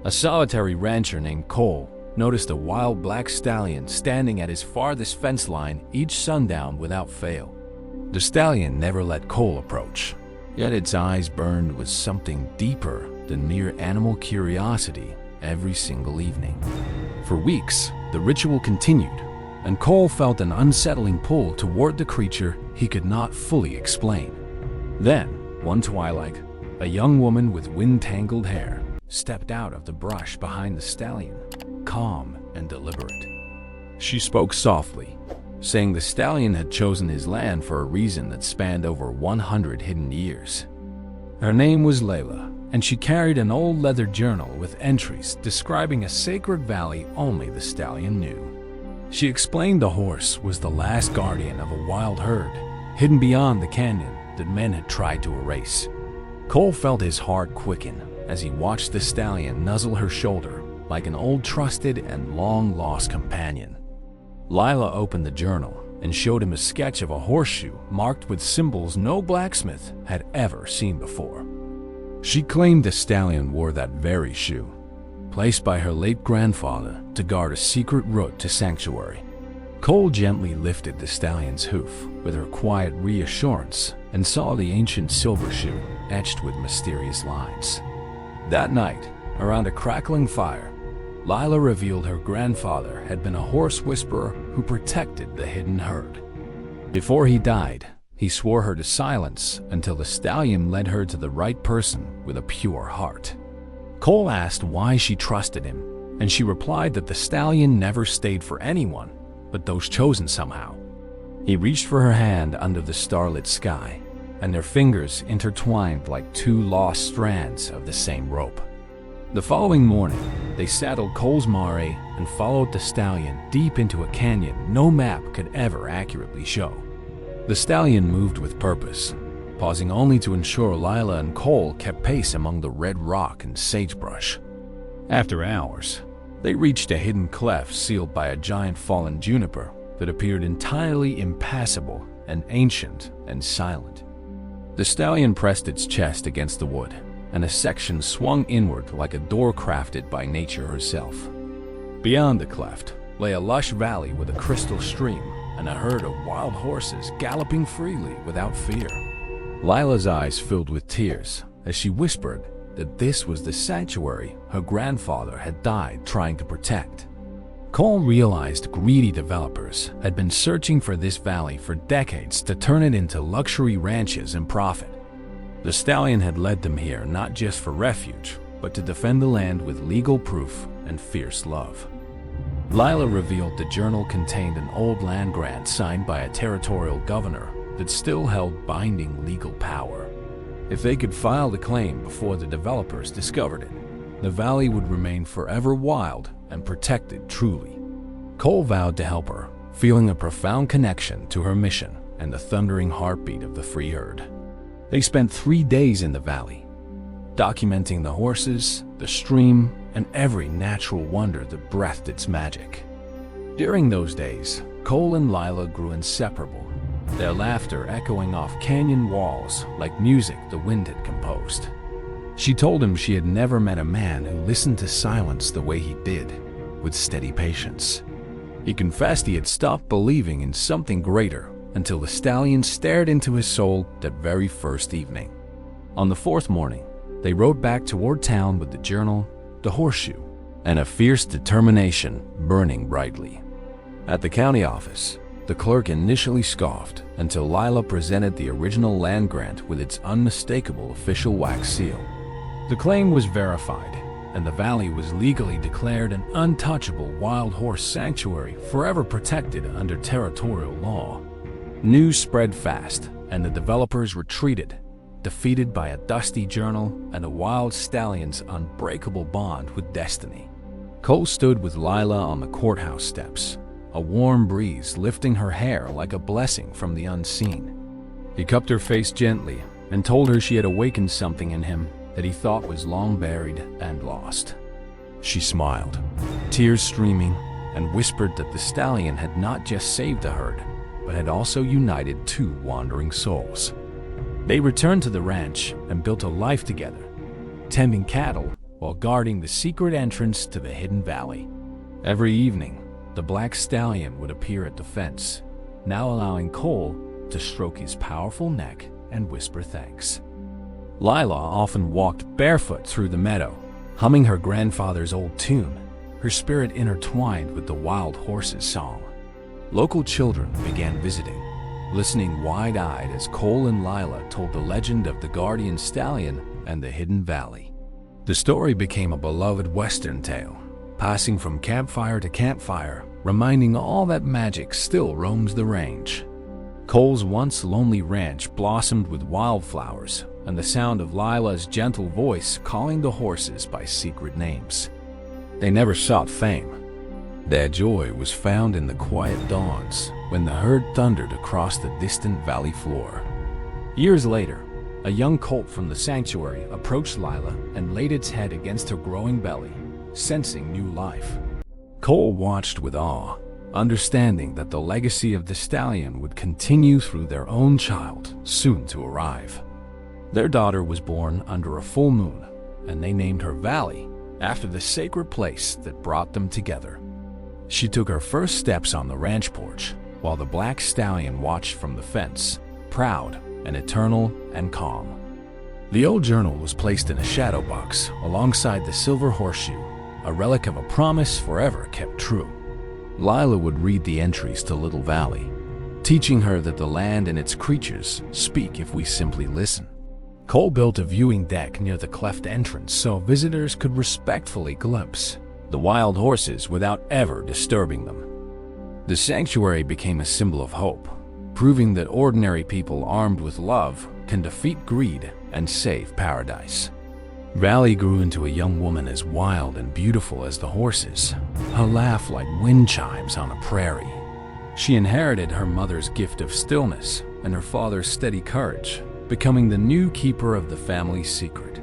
A solitary rancher named Cole noticed a wild black stallion standing at his farthest fence line each sundown without fail. The stallion never let Cole approach, yet its eyes burned with something deeper than mere animal curiosity every single evening. For weeks, the ritual continued, and Cole felt an unsettling pull toward the creature he could not fully explain. Then, one twilight, a young woman with wind-tangled hair stepped out of the brush behind the stallion, calm and deliberate. She spoke softly, saying the stallion had chosen his land for a reason that spanned over 100 hidden years. Her name was Lila, and she carried an old leather journal with entries describing a sacred valley only the stallion knew. She explained the horse was the last guardian of a wild herd, hidden beyond the canyon that men had tried to erase. Cole felt his heart quicken as he watched the stallion nuzzle her shoulder like an old trusted and long-lost companion. Lila opened the journal and showed him a sketch of a horseshoe marked with symbols no blacksmith had ever seen before. She claimed the stallion wore that very shoe, placed by her late grandfather to guard a secret route to sanctuary. Cole gently lifted the stallion's hoof with her quiet reassurance and saw the ancient silver shoe etched with mysterious lines. That night, around a crackling fire, Lila revealed her grandfather had been a horse whisperer who protected the hidden herd. Before he died, he swore her to silence until the stallion led her to the right person with a pure heart. Cole asked why she trusted him, and she replied that the stallion never stayed for anyone but those chosen somehow. He reached for her hand under the starlit sky, and their fingers intertwined like two lost strands of the same rope. The following morning, they saddled Cole's mare and followed the stallion deep into a canyon no map could ever accurately show. The stallion moved with purpose, pausing only to ensure Lila and Cole kept pace among the red rock and sagebrush. After hours, they reached a hidden cleft sealed by a giant fallen juniper that appeared entirely impassable and ancient and silent. The stallion pressed its chest against the wood, and a section swung inward like a door crafted by nature herself. Beyond the cleft lay a lush valley with a crystal stream and a herd of wild horses galloping freely without fear. Lila's eyes filled with tears as she whispered that this was the sanctuary her grandfather had died trying to protect. Cole realized greedy developers had been searching for this valley for decades to turn it into luxury ranches and profit. The stallion had led them here not just for refuge, but to defend the land with legal proof and fierce love. Lila revealed the journal contained an old land grant signed by a territorial governor that still held binding legal power. If they could file the claim before the developers discovered it, the valley would remain forever wild and protected truly. Cole vowed to help her, feeling a profound connection to her mission and the thundering heartbeat of the free herd. They spent 3 days in the valley, documenting the horses, the stream, and every natural wonder that breathed its magic. During those days, Cole and Lila grew inseparable, their laughter echoing off canyon walls like music the wind had composed. She told him she had never met a man who listened to silence the way he did, with steady patience. He confessed he had stopped believing in something greater until the stallion stared into his soul that very first evening. On the 4th morning, they rode back toward town with the journal, the horseshoe, and a fierce determination burning brightly. At the county office, the clerk initially scoffed until Lila presented the original land grant with its unmistakable official wax seal. The claim was verified, and the valley was legally declared an untouchable wild horse sanctuary forever protected under territorial law. News spread fast, and the developers retreated, defeated by a dusty journal and a wild stallion's unbreakable bond with destiny. Cole stood with Lila on the courthouse steps, a warm breeze lifting her hair like a blessing from the unseen. He cupped her face gently and told her she had awakened something in him that he thought was long buried and lost. She smiled, tears streaming, and whispered that the stallion had not just saved a herd, but had also united 2 wandering souls. They returned to the ranch and built a life together, tending cattle while guarding the secret entrance to the hidden valley. Every evening, the black stallion would appear at the fence, now allowing Cole to stroke his powerful neck and whisper thanks. Lila often walked barefoot through the meadow, humming her grandfather's old tune, her spirit intertwined with the wild horse's song. Local children began visiting, listening wide-eyed as Cole and Lila told the legend of the guardian stallion and the hidden valley. The story became a beloved Western tale, passing from campfire to campfire, reminding all that magic still roams the range. Cole's once lonely ranch blossomed with wildflowers and the sound of Lila's gentle voice calling the horses by secret names. They never sought fame. Their joy was found in the quiet dawns when the herd thundered across the distant valley floor. Years later, a young colt from the sanctuary approached Lila and laid its head against her growing belly, sensing new life. Cole watched with awe, understanding that the legacy of the stallion would continue through their own child, soon to arrive. Their daughter was born under a full moon, and they named her Valley after the sacred place that brought them together. She took her first steps on the ranch porch, while the black stallion watched from the fence, proud and eternal and calm. The old journal was placed in a shadow box alongside the silver horseshoe, a relic of a promise forever kept true. Lila would read the entries to Little Valley, teaching her that the land and its creatures speak if we simply listen. Cole built a viewing deck near the cleft entrance so visitors could respectfully glimpse the wild horses without ever disturbing them. The sanctuary became a symbol of hope, proving that ordinary people armed with love can defeat greed and save paradise. Valley grew into a young woman as wild and beautiful as the horses, her laugh like wind chimes on a prairie. She inherited her mother's gift of stillness and her father's steady courage, becoming the new keeper of the family's secret.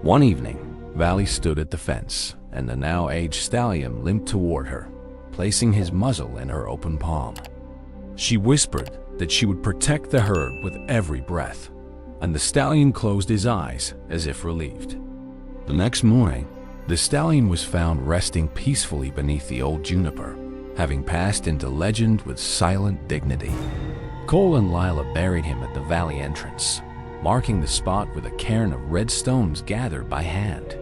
One evening, Valley stood at the fence, and the now-aged stallion limped toward her, placing his muzzle in her open palm. She whispered that she would protect the herd with every breath, and the stallion closed his eyes as if relieved. The next morning, the stallion was found resting peacefully beneath the old juniper, having passed into legend with silent dignity. Cole and Lila buried him at the valley entrance, marking the spot with a cairn of red stones gathered by hand.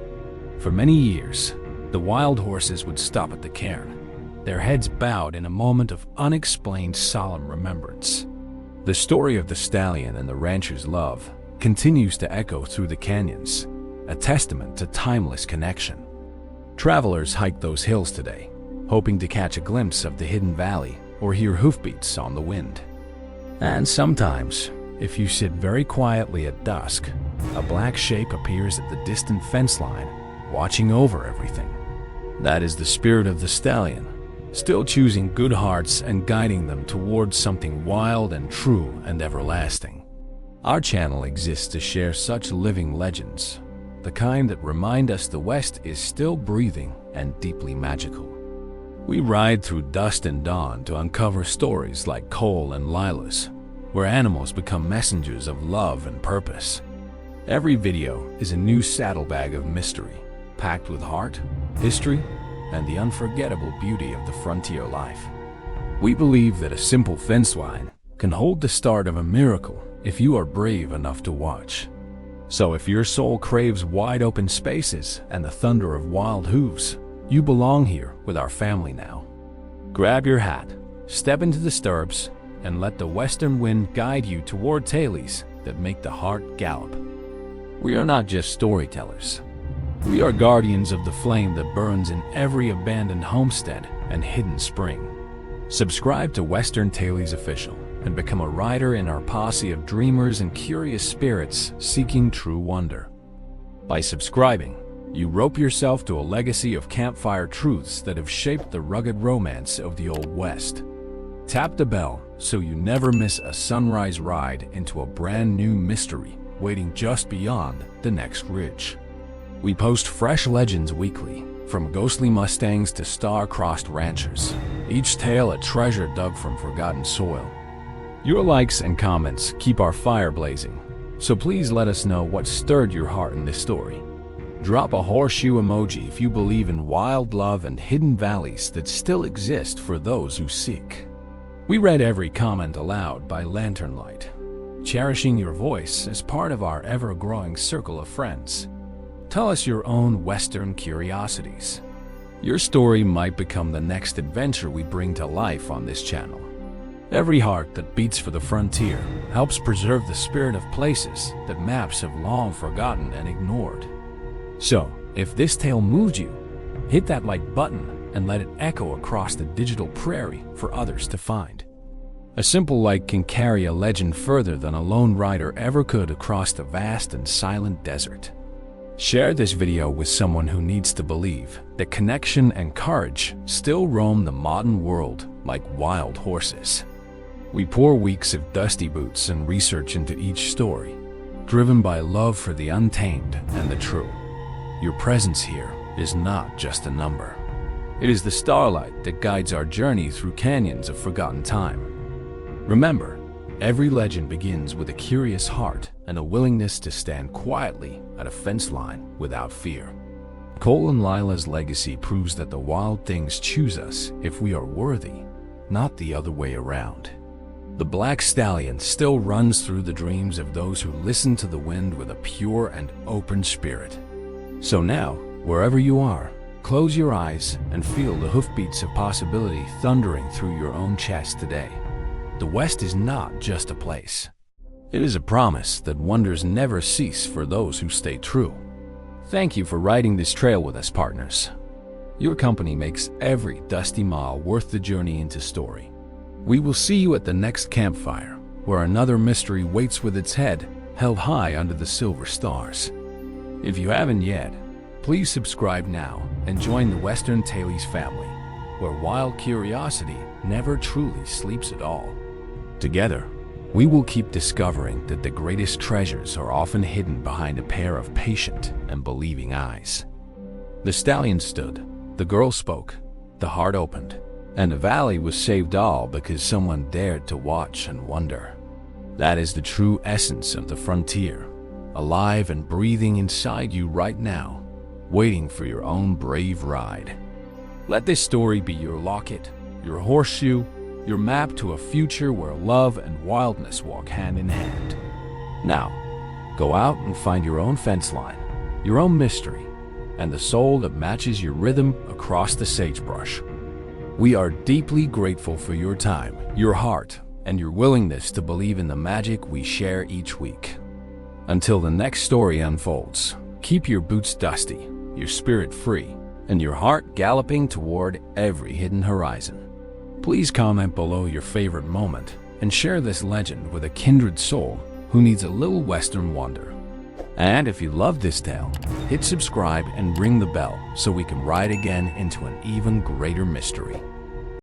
For many years, the wild horses would stop at the cairn, their heads bowed in a moment of unexplained solemn remembrance. The story of the stallion and the rancher's love continues to echo through the canyons, a testament to timeless connection. Travelers hike those hills today, hoping to catch a glimpse of the hidden valley or hear hoofbeats on the wind. And sometimes, if you sit very quietly at dusk, a black shape appears at the distant fence line, watching over everything. That is the spirit of the stallion, still choosing good hearts and guiding them towards something wild and true and everlasting. Our channel exists to share such living legends, the kind that remind us the West is still breathing and deeply magical. We ride through dust and dawn to uncover stories like Cole and Lila's, where animals become messengers of love and purpose. Every video is a new saddlebag of mystery, packed with heart, history, and the unforgettable beauty of the frontier life. We believe that a simple fence line can hold the start of a miracle if you are brave enough to watch. So if your soul craves wide open spaces and the thunder of wild hooves, you belong here with our family now. Grab your hat, step into the stirrups, and let the western wind guide you toward tales that make the heart gallop. We are not just storytellers. We are guardians of the flame that burns in every abandoned homestead and hidden spring. Subscribe to Western Tales Official and become a rider in our posse of dreamers and curious spirits seeking true wonder. By subscribing, you rope yourself to a legacy of campfire truths that have shaped the rugged romance of the Old West. Tap the bell so you never miss a sunrise ride into a brand new mystery waiting just beyond the next ridge. We post fresh legends weekly, from ghostly mustangs to star-crossed ranchers, each tale a treasure dug from forgotten soil. Your likes and comments keep our fire blazing, so please let us know what stirred your heart in this story. Drop a horseshoe emoji if you believe in wild love and hidden valleys that still exist for those who seek. We read every comment aloud by lantern light, cherishing your voice as part of our ever-growing circle of friends. Tell us your own Western curiosities. Your story might become the next adventure we bring to life on this channel. Every heart that beats for the frontier helps preserve the spirit of places that maps have long forgotten and ignored. So, if this tale moved you, hit that like button and let it echo across the digital prairie for others to find. A simple like can carry a legend further than a lone rider ever could across the vast and silent desert. Share this video with someone who needs to believe that connection and courage still roam the modern world like wild horses. We pour weeks of dusty boots and research into each story, driven by love for the untamed and the true. Your presence here is not just a number. It is the starlight that guides our journey through canyons of forgotten time. Remember, every legend begins with a curious heart and a willingness to stand quietly at a fence line without fear. Cole and Lila's legacy proves that the wild things choose us if we are worthy, not the other way around. The Black Stallion still runs through the dreams of those who listen to the wind with a pure and open spirit. So now, wherever you are, close your eyes and feel the hoofbeats of possibility thundering through your own chest today. The West is not just a place. It is a promise that wonders never cease for those who stay true. Thank you for riding this trail with us, partners. Your company makes every dusty mile worth the journey into story. We will see you at the next campfire, where another mystery waits with its head held high under the silver stars. If you haven't yet, please subscribe now and join the Western Tales family, where wild curiosity never truly sleeps at all. Together, we will keep discovering that the greatest treasures are often hidden behind a pair of patient and believing eyes. The stallion stood, the girl spoke, the heart opened, and the valley was saved all because someone dared to watch and wonder. That is the true essence of the frontier, alive and breathing inside you right now, waiting for your own brave ride. Let this story be your locket, your horseshoe, your map to a future where love and wildness walk hand in hand. Now, go out and find your own fence line, your own mystery, and the soul that matches your rhythm across the sagebrush. We are deeply grateful for your time, your heart, and your willingness to believe in the magic we share each week. Until the next story unfolds, keep your boots dusty, your spirit free, and your heart galloping toward every hidden horizon. Please comment below your favorite moment and share this legend with a kindred soul who needs a little Western wonder. And if you love this tale, hit subscribe and ring the bell so we can ride again into an even greater mystery.